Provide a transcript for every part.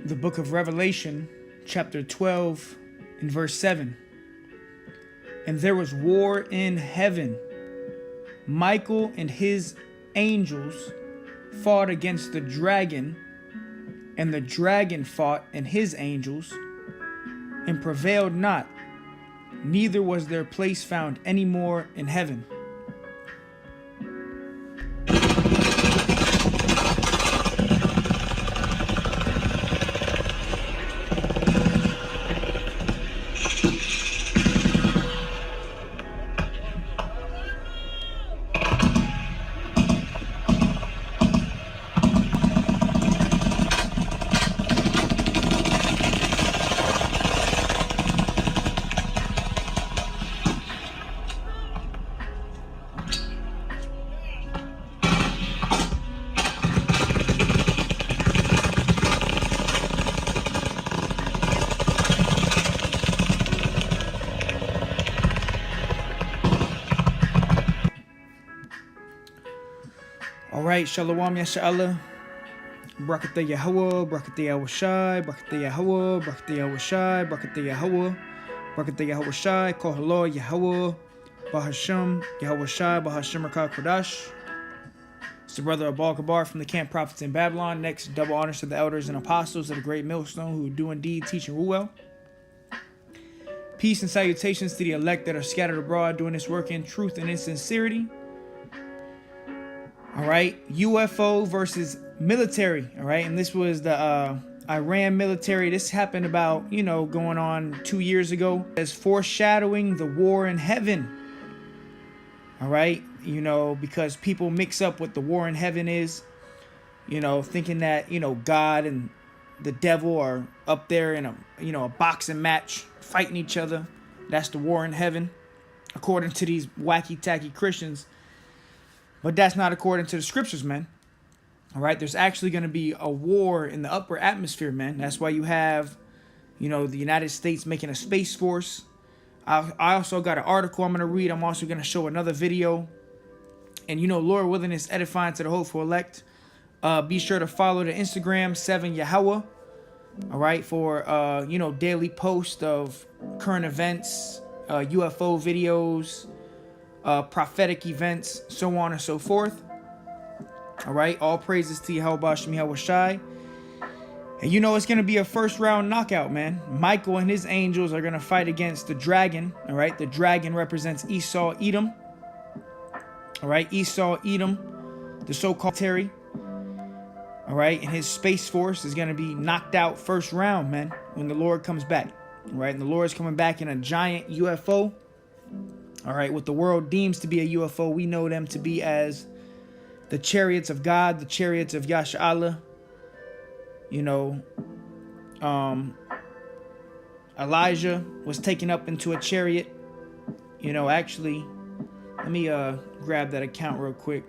the book of Revelation, chapter 12, and verse 7. And there was war in heaven. Michael and his angels fought against the dragon, and the dragon fought and his angels, and prevailed not, neither was their place found any more in heaven. All right, Shalom Yasha'Allah, Barakatah Yahweh, Barakatah Yahushai, Barakatah Yahweh, Barakatah Yahushai, Barakatah Yahweh, Barakatah Yahushai, Kohalo Yahweh, Bahasham, Yahushai, Bahasham Rakah Kodash. It's the brother Abal Kabar from the Camp Prophets in Babylon. Next, double honors to the elders and apostles of the great millstone who do indeed teach and rule well. Peace and salutations to the elect that are scattered abroad doing this work in truth and in sincerity. All right, UFO versus military. All right, and this was the Iran military. This happened about, going on 2 years ago. As foreshadowing the war in heaven. All right, because people mix up what the war in heaven is, thinking that, God and the devil are up there in a boxing match fighting each other. That's the war in heaven, according to these wacky tacky Christians. But that's not according to the scriptures, man. All right, there's actually going to be a war in the upper atmosphere, man. That's why you have, the United States making a space force. I also got an article I'm going to read. I'm also going to show another video. And, Lord willing, is edifying to the hopeful elect. Be sure to follow the Instagram, 7 Yahweh. All right, for, daily posts of current events, UFO videos, prophetic events, so on and so forth. All right, all praises to Yahweh Bashem Yahweh Shai. And it's going to be a first round knockout, man. Michael and his angels are going to fight against the dragon. All right, the dragon represents Esau, Edom. All right, Esau, Edom, the so-called Terry. All right, and his space force is going to be knocked out first round, man, when the Lord comes back. All right, and the Lord is coming back in a giant UFO. All right, what the world deems to be a UFO, we know them to be as the chariots of God, the chariots of Yasha'Allah. Elijah was taken up into a chariot. Actually, let me grab that account real quick.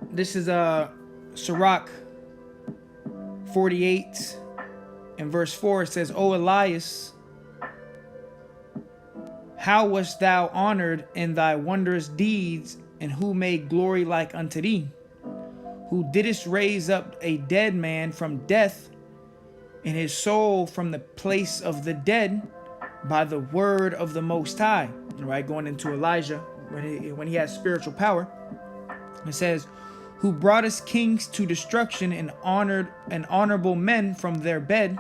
This is Sirach 48 and verse 4. It says, O Elias, how wast thou honored in thy wondrous deeds, and who made glory like unto thee? Who didst raise up a dead man from death, and his soul from the place of the dead, by the word of the Most High. All right, going into Elijah when he has spiritual power. It says, who broughtest kings to destruction and honorable men from their bed,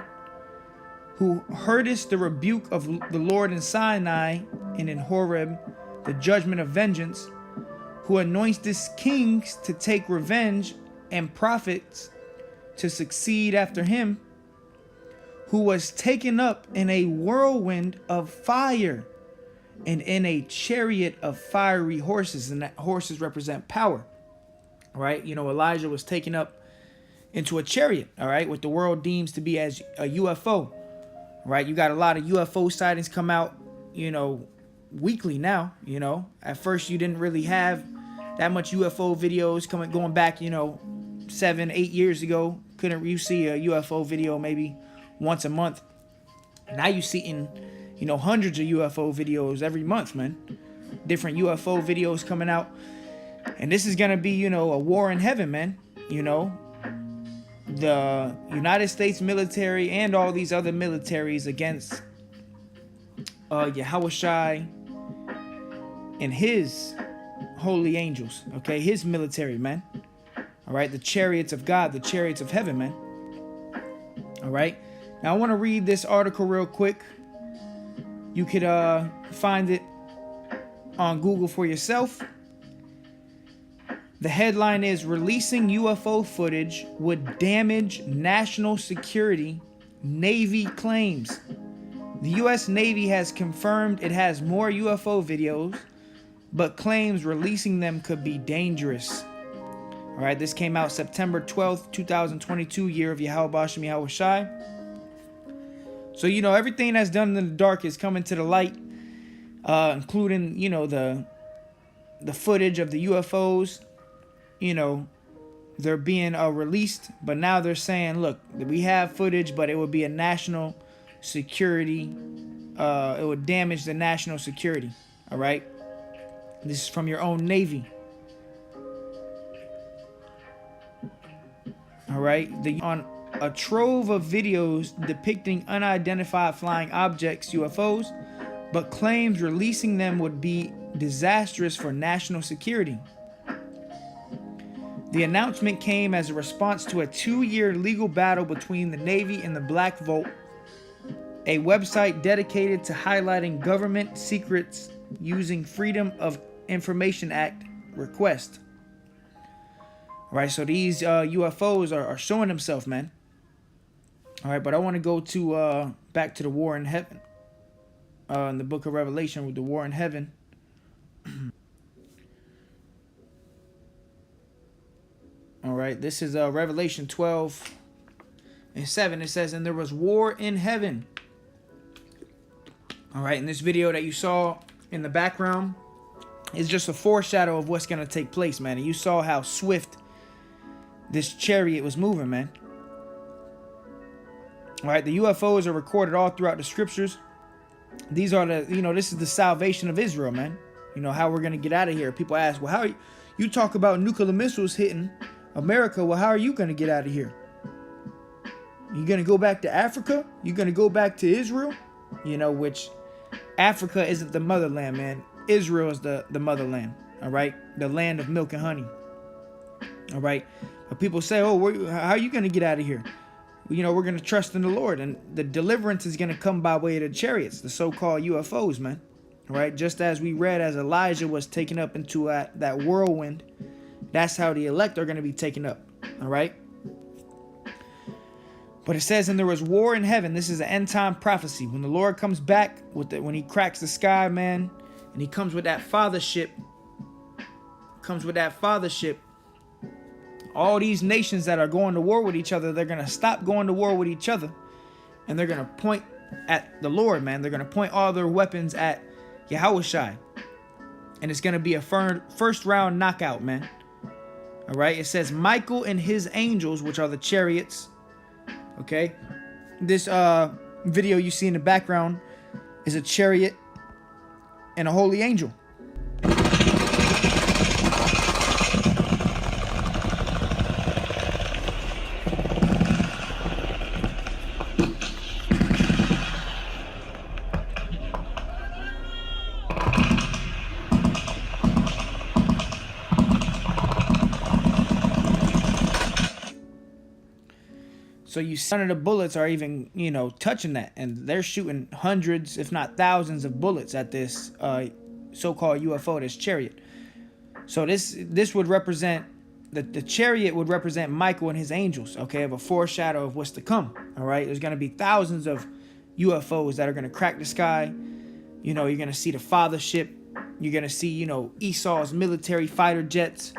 who heardest the rebuke of the Lord in Sinai, and in Horeb the judgment of vengeance, who anointest kings to take revenge, and prophets to succeed after him, who was taken up in a whirlwind of fire, and in a chariot of fiery horses. And that horses represent power. All right, Elijah was taken up into a chariot, all right, what the world deems to be as a UFO. All right, you got a lot of UFO sightings come out, weekly now. At first you didn't really have that much UFO videos going back, 7-8 years ago. Couldn't you see a UFO video maybe once a month? Now you seeing, hundreds of UFO videos every month, man. Different UFO videos coming out. And this is going to be, you know, a war in heaven, man. You know, the United States military and all these other militaries against Yahushai and his holy angels, okay? His military, man. All right, the chariots of God, the chariots of heaven, man. All right. Now I want to read this article real quick. You could find it on Google for yourself. The headline is "Releasing UFO Footage Would Damage National Security, Navy Claims." The U.S. Navy has confirmed it has more UFO videos, but claims releasing them could be dangerous. All right, this came out September 12th, 2022, year of Yahweh Bashem Yahweh Shai. So, you know, everything that's done in the dark is coming to the light, including, you know, the footage of the UFOs. You know, they're being released, but now they're saying, look, we have footage, but it would be a national security. It would damage the national security. All right. This is from your own Navy. All right. On a trove of videos depicting unidentified flying objects, UFOs, but claims releasing them would be disastrous for national security. The announcement came as a response to a 2-year legal battle between the Navy and the Black Vault, a website dedicated to highlighting government secrets using Freedom of Information Act request. All right, so these UFOs are showing themselves, man. All right, but I want to go to back to the war in heaven. In the book of Revelation with the war in heaven. All right, this is Revelation 12:7. It says, "And there was war in heaven." All right, in this video that you saw in the background is just a foreshadow of what's going to take place, man. And you saw how swift this chariot was moving, man. All right, the UFOs are recorded all throughout the scriptures. These are the, you know, this is the salvation of Israel, man. You know, how we're going to get out of here. People ask, well, how you talk about nuclear missiles hitting America? Well, how are you going to get out of here? You going to go back to Africa? You going to go back to Israel? You know, which Africa isn't the motherland, man. Israel is the motherland, all right? The land of milk and honey, all right? But people say, oh, how are you going to get out of here? You know, we're going to trust in the Lord, and the deliverance is going to come by way of the chariots, the so-called UFOs, man. All right, just as we read, as Elijah was taken up into that whirlwind, that's how the elect are going to be taken up. All right. But it says, and there was war in heaven. This is an end time prophecy. When the Lord comes back when he cracks the sky, man, and he comes with that fathership, all these nations that are going to war with each other, they're going to stop going to war with each other, and they're going to point at the Lord, man. They're going to point all their weapons at Yahushai, and it's going to be a first round knockout, man. All right, it says Michael and his angels, which are the chariots. Okay, this video you see in the background is a chariot and a holy angel. So none of the bullets are even, you know, touching that. And they're shooting hundreds, if not thousands of bullets at this so-called UFO, this chariot. So this would represent, the chariot would represent Michael and his angels, okay, of a foreshadow of what's to come, all right? There's going to be thousands of UFOs that are going to crack the sky. You know, you're going to see the fathership. You're going to see, you know, Esau's military fighter jets.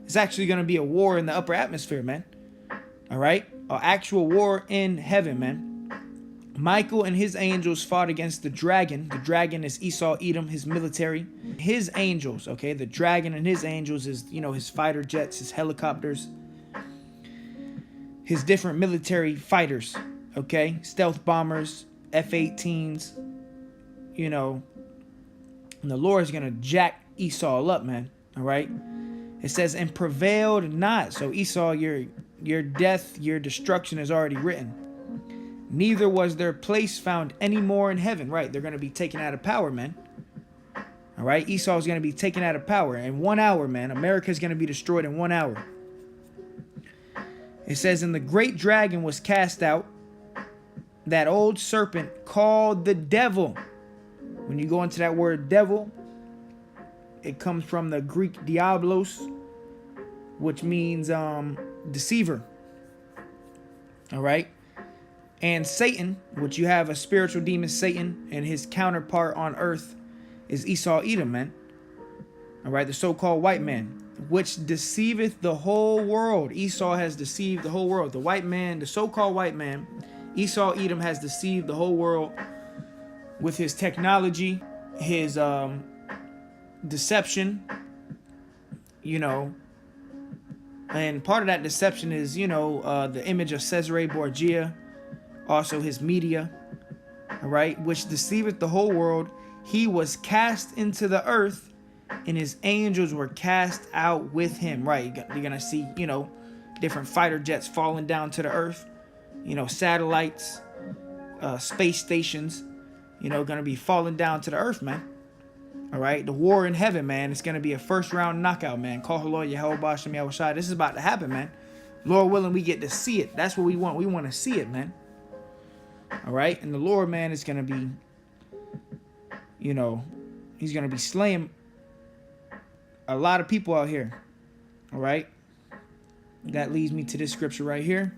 It's actually going to be a war in the upper atmosphere, man. All right? An actual war in heaven, man. Michael and his angels fought against the dragon. The dragon is Esau, Edom, his military. His angels, okay? The dragon and his angels is, you know, his fighter jets, his helicopters, his different military fighters, okay? Stealth bombers, F-18s, you know. And the Lord is going to jack Esau up, man, all right? It says, and prevailed not. So Esau, your death, your destruction is already written. Neither was their place found any more in heaven. Right, they're going to be taken out of power, man. All right, Esau is going to be taken out of power in 1 hour, man. America is going to be destroyed in 1 hour. It says, and the great dragon was cast out, that old serpent called the devil. When you go into that word devil, it comes from the Greek diablos, which means deceiver. All right. And Satan, which you have a spiritual demon, Satan, and his counterpart on earth is Esau Edom, man. All right. The so-called white man, which deceiveth the whole world. Esau has deceived the whole world. The white man, the so-called white man, Esau Edom, has deceived the whole world with his technology, his deception, you know. And part of that deception is, you know, the image of Cesare Borgia, also his media, all right, which deceiveth the whole world. He was cast into the earth, and his angels were cast out with him. Right, you're gonna see, you know, different fighter jets falling down to the earth, you know, satellites, space stations, you know, gonna be falling down to the earth, man. All right, the war in heaven, man. It's gonna be a first round knockout, man. Call Lord Yahweh Bashem Yahushai. This is about to happen, man. Lord willing, we get to see it. That's what we want. We want to see it, man. All right, and the Lord, man, is gonna be, you know, he's gonna be slaying a lot of people out here. All right, that leads me to this scripture right here.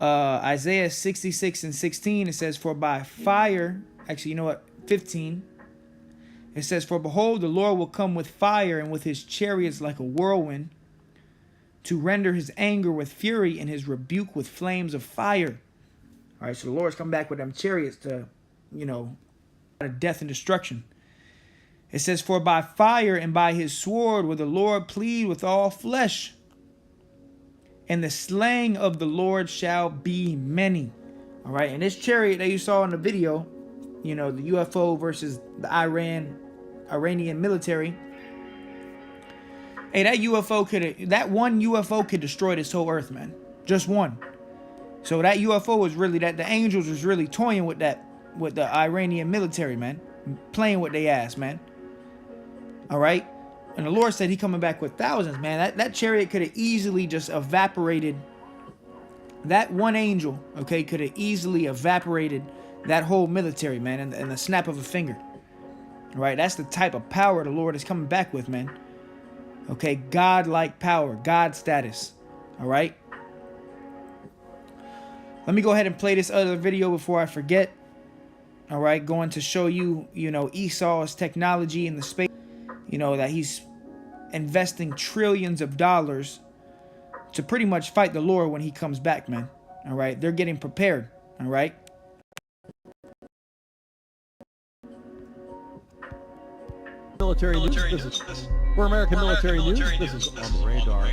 Isaiah 66:16. It says, for by fire, actually, you know what, 15. It says, for behold, the Lord will come with fire, and with his chariots like a whirlwind, to render his anger with fury and his rebuke with flames of fire. All right, so the Lord's come back with them chariots to, you know, death and destruction. It says, for by fire and by his sword will the Lord plead with all flesh, and the slaying of the Lord shall be many. All right, and this chariot that you saw in the video, you know, the UFO versus the Iranian military. Hey, that one UFO could destroy this whole earth, man. Just one. So that UFO was really, that the angels was really toying with that, with the Iranian military, man. Playing with their ass, man. All right. And the Lord said he coming back with thousands, man. That chariot could have easily just evaporated. That one angel, okay, could have easily evaporated that whole military, man, in the snap of a finger. All right. That's the type of power the Lord is coming back with, man. Okay. God-like power, God status. All right. Let me go ahead and play this other video before I forget. All right. Going to show you, you know, Esau's technology in the space. You know, that he's investing trillions of dollars to pretty much fight the Lord when he comes back, man. All right. They're getting prepared. All right. Military news. For American military news, this is on the radar.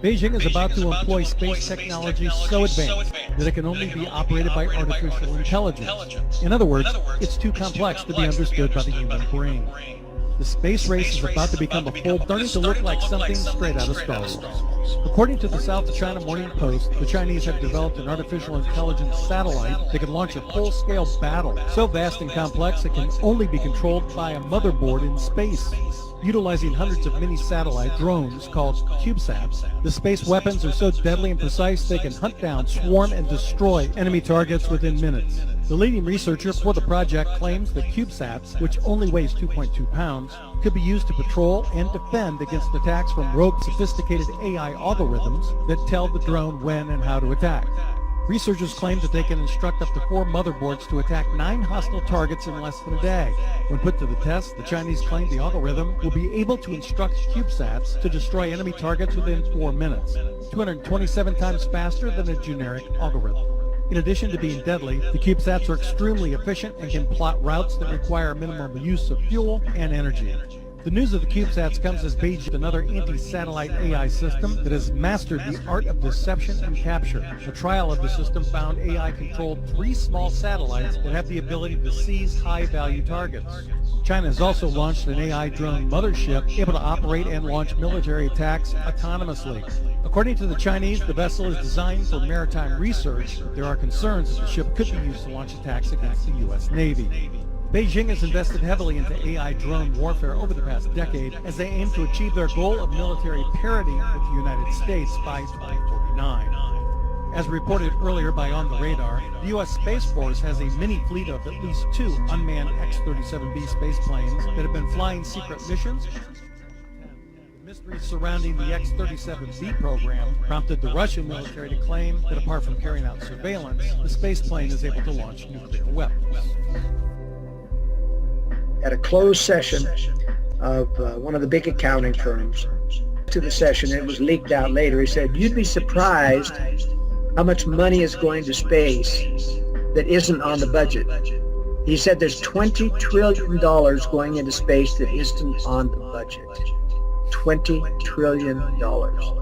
Beijing is about to employ space technology so advanced that it can only be operated by artificial intelligence. In other words, it's too complex to be understood by the human brain. The space race is about to become a full, starting to look like something straight out of Star Wars. According to the South China Morning Post, the Chinese have developed an artificial intelligence satellite that can launch a full-scale battle so vast and complex it can only be controlled by a motherboard in space. Utilizing hundreds of mini-satellite drones called CubeSats, the space weapons are so deadly and precise they can hunt down, swarm, and destroy enemy targets within minutes. The leading researcher for the project claims that CubeSats, which only weighs 2.2 pounds, could be used to patrol and defend against attacks from rogue sophisticated AI algorithms that tell the drone when and how to attack. Researchers claim that they can instruct up to 4 motherboards to attack 9 hostile targets in less than a day. When put to the test, the Chinese claim the algorithm will be able to instruct CubeSats to destroy enemy targets within 4 minutes, 227 times faster than a generic algorithm. In addition to being deadly, the CubeSats are extremely efficient and can plot routes that require minimum use of fuel and energy. The news of the CubeSats comes as Beijing, another anti-satellite AI system that has mastered the art of deception and capture. A trial of the system found AI controlled 3 small satellites that have the ability to seize high-value targets. China has also launched an AI drone mothership able to operate and launch military attacks autonomously. According to the Chinese, the vessel is designed for maritime research, but there are concerns that the ship could be used to launch attacks against the U.S. Navy. Beijing has invested heavily into AI drone warfare over the past decade as they aim to achieve their goal of military parity with the United States by 2049. As reported earlier by On the Radar, the U.S. Space Force has a mini fleet of at least 2 unmanned X-37B space planes that have been flying secret missions. The mysteries surrounding the X-37B program prompted the Russian military to claim that apart from carrying out surveillance, the space plane is able to launch nuclear weapons. At a closed session of one of the big accounting firms, to the session, it was leaked out later, he said, you'd be surprised how much money is going to space that isn't on the budget. He said there's $20 trillion going into space that isn't on the budget. $20 trillion.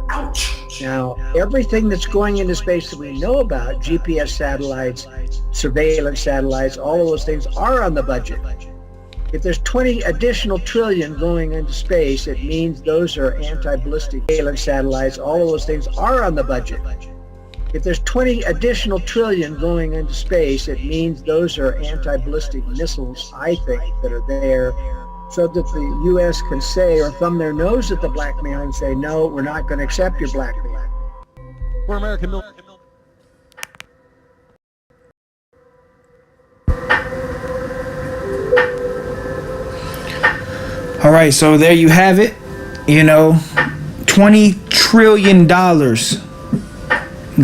Ouch! Now, everything that's going into space that we know about, GPS satellites, surveillance satellites, all of those things are on the budget. If there's 20 additional trillion going into space, it means those are anti-ballistic surveillance satellites, all of those things are on the budget. If there's 20 additional trillion going into space, it means those are anti-ballistic missiles, I think, that are there, so that the U.S. can say or thumb their nose at the blackmail and say, no, we're not going to accept your blackmail. For American military. All right, so there you have it. You know, $20 trillion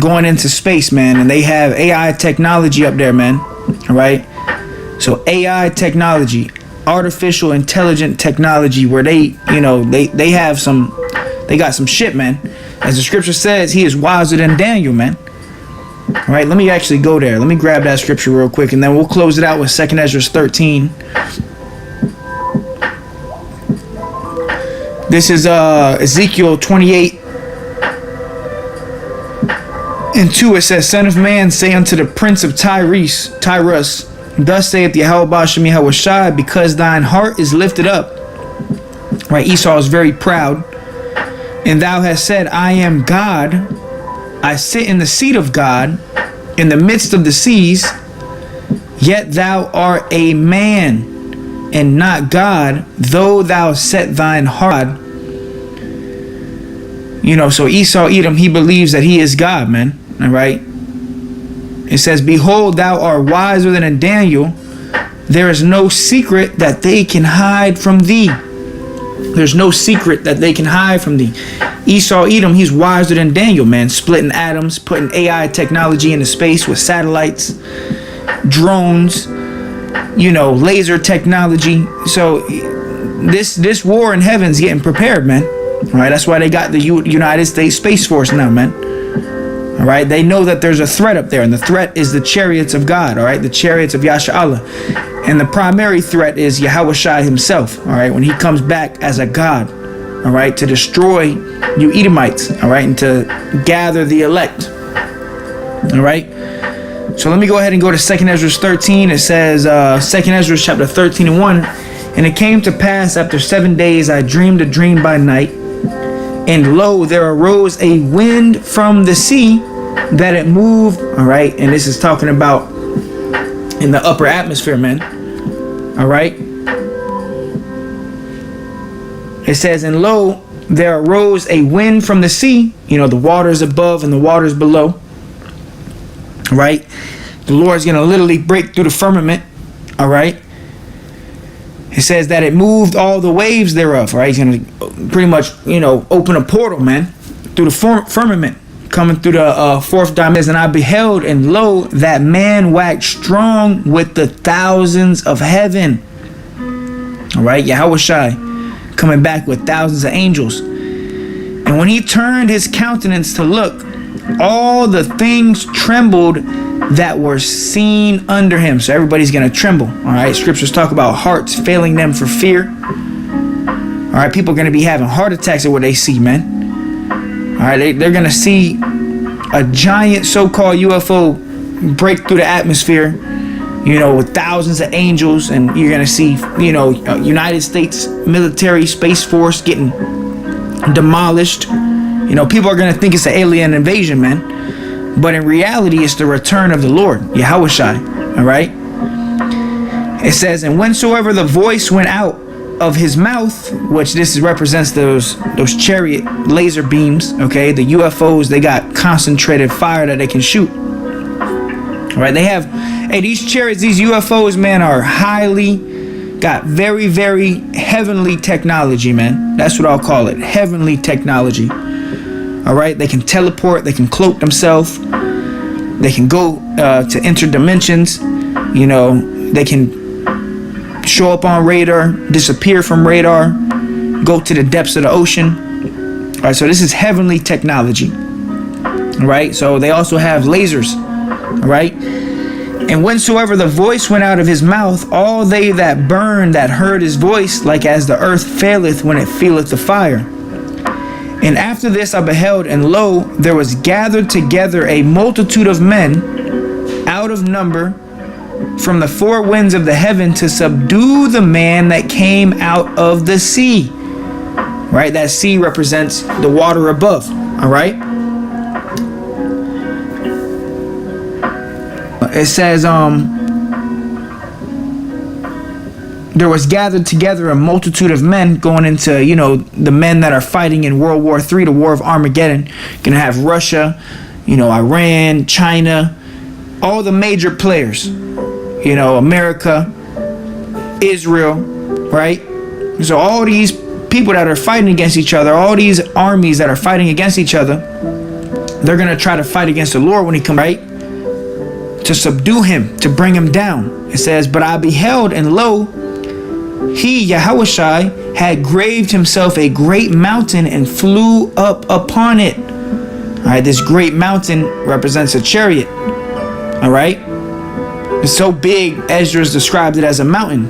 going into space, man. And they have AI technology up there, man. All right. So AI technology, artificial intelligent technology, where they got some shit, man. As the scripture says, he is wiser than Daniel, man. All right, let me actually go there. Let me grab that scripture real quick, and then we'll close it out with 2 Ezra 13. This is Ezekiel 28 and 2. It says, Son of man, say unto the prince of Tyrus, thus saith Yahweh Bashem Yahushai, because thine heart is lifted up. Right, Esau is very proud. And thou hast said, I am God. I sit in the seat of God in the midst of the seas. Yet thou art a man and not God, though thou set thine heart. You know, so Esau Edom, he believes that he is God, man. All right. It says, behold, thou art wiser than a Daniel. There is no secret that they can hide from thee. There's no secret that they can hide from thee. Esau Edom, he's wiser than Daniel, man. Splitting atoms, putting AI technology into space with satellites, drones, you know, laser technology. So this war in heaven's getting prepared, man. All right, that's why they got the United States Space Force now, man. All right, they know that there's a threat up there, and the threat is the chariots of God. All right, the chariots of Yasha Allah, and the primary threat is Yahushai himself. All right, when he comes back as a God, all right, to destroy you Edomites, all right, and to gather the elect. All right. So let me go ahead and go to 2 Ezra 13. It says, 2 Ezra chapter 13 and 1. And it came to pass after 7 days, I dreamed a dream by night. And lo, there arose a wind from the sea that it moved. All right. And this is talking about in the upper atmosphere, man. All right. It says, and lo, there arose a wind from the sea. You know, the waters above and the waters below. Right, the Lord's gonna literally break through the firmament. All right, it says that it moved all the waves thereof. Right, he's gonna pretty much, you know, open a portal, man, through the firmament, coming through the fourth dimension. And I beheld, and lo, that man waxed strong with the thousands of heaven. All right, Yahushai coming back with thousands of angels. And when he turned his countenance to look, all the things trembled that were seen under him. So everybody's going to tremble. All right. Scriptures talk about hearts failing them for fear. All right, people are going to be having heart attacks at what they see, man. All right, they're going to see a giant so-called UFO break through the atmosphere, with thousands of angels, and you're going to see, United States military space force getting demolished. People are going to think it's an alien invasion, man. But in reality, it's the return of the Lord, Yahushua. All right? It says, and whensoever the voice went out of his mouth, which this represents those chariot laser beams, okay? The UFOs, they got concentrated fire that they can shoot. All right? They have, these chariots, these UFOs, man, are got very, very heavenly technology, man. That's what I'll call it, heavenly technology. All right, they can teleport, they can cloak themselves, they can go to interdimensions, they can show up on radar, disappear from radar, go to the depths of the ocean. All right, so this is heavenly technology. All right, so they also have lasers. All right, and whensoever the voice went out of his mouth, all they that burned that heard his voice, like as the earth faileth when it feeleth the fire. And after this I beheld, and lo, there was gathered together a multitude of men out of number from the four winds of the heaven to subdue the man that came out of the sea. Right? That sea represents the water above. All right? It says, there was gathered together a multitude of men, going into, the men that are fighting in World War III, the War of Armageddon. Gonna have Russia, Iran, China, all the major players, America, Israel, right? So all these people that are fighting against each other, all these armies that are fighting against each other, they're gonna try to fight against the Lord when he comes, right? To subdue him, to bring him down. It says, but I beheld, and lo, he, Yahushua, had graved himself a great mountain and flew up upon it. All right, this great mountain represents a chariot. All right, it's so big, Esdras described it as a mountain.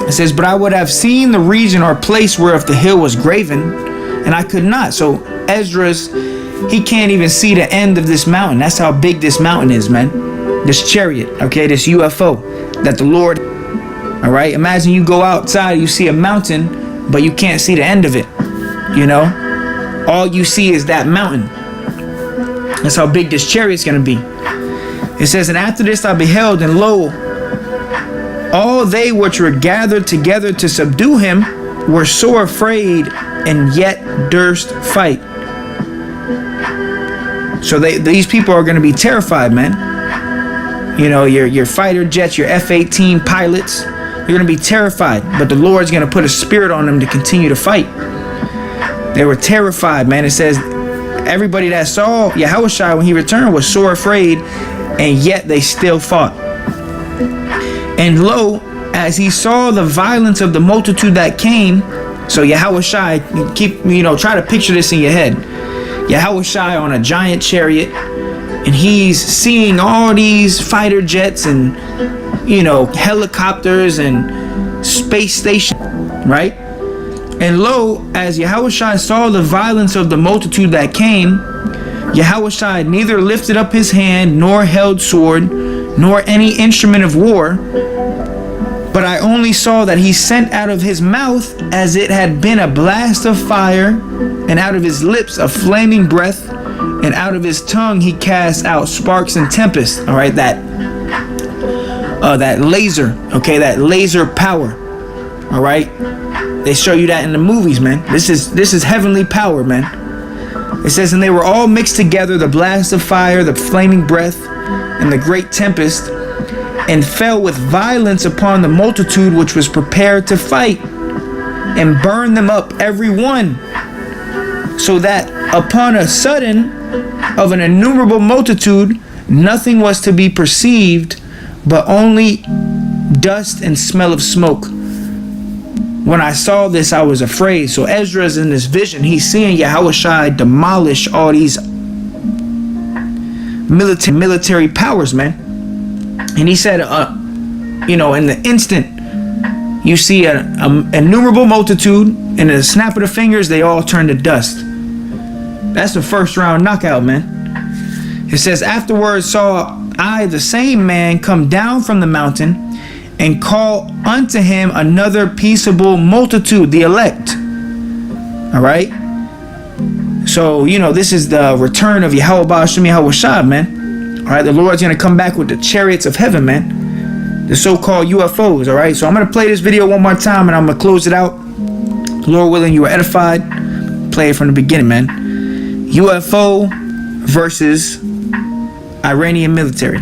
It says, but I would have seen the region or place whereof the hill was graven, and I could not. So Esdras, he can't even see the end of this mountain. That's how big this mountain is, man. This chariot, okay, this UFO that the Lord. All right, imagine you go outside, you see a mountain, but you can't see the end of it. All you see is that mountain. That's how big this chariot's gonna be. It says, and after this I beheld, and lo, all they which were gathered together to subdue him were sore afraid, and yet durst fight. So these people are gonna be terrified, man. Your fighter jets, your F-18 pilots, you're going to be terrified, but the Lord's going to put a spirit on them to continue to fight. They were terrified, man. It says everybody that saw Yahushua when he returned was sore afraid, and yet they still fought. And lo, as he saw the violence of the multitude that came, so Yahushua, try to picture this in your head. Yahushua on a giant chariot, and he's seeing all these fighter jets and helicopters and space station, right? And lo, as Yahushua saw the violence of the multitude that came, Yahushua neither lifted up his hand, nor held sword, nor any instrument of war, but I only saw that he sent out of his mouth as it had been a blast of fire, and out of his lips a flaming breath, and out of his tongue he cast out sparks and tempest. All right, that laser, okay, that laser power. All right, they show you that in the movies, man. This is heavenly power, man. It says, and they were all mixed together, the blast of fire, the flaming breath, and the great tempest, and fell with violence upon the multitude which was prepared to fight, and burned them up every one, so that upon a sudden of an innumerable multitude nothing was to be perceived, but only dust and smell of smoke. When I saw this, I was afraid. So Ezra's in this vision, he's seeing Yahushua demolish all these military powers, man. And he said, in the instant, you see an innumerable multitude, and in the snap of the fingers, they all turn to dust. That's the first round knockout, man. It says, afterwards saw I the same man come down from the mountain and call unto him another peaceable multitude, the elect. All right. So, this is the return of Yahweh Ba'ashem Yahweh Shah, man. All right. The Lord's going to come back with the chariots of heaven, man. The so-called UFOs. All right. So I'm going to play this video one more time and I'm going to close it out. Lord willing, you are edified. Play it from the beginning, man. UFO versus Iranian military.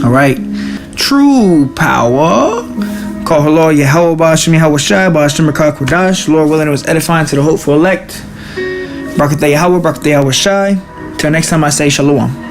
All right, true power. Call her Lord Yahweh Ba'ashem Yahweh Shai Ba'ashem Rakah Kodash. Lord willing, it was edifying to the hopeful elect. Barakatah Yahweh, Barakatah Yahweh Shai. Till next time, I say shalom.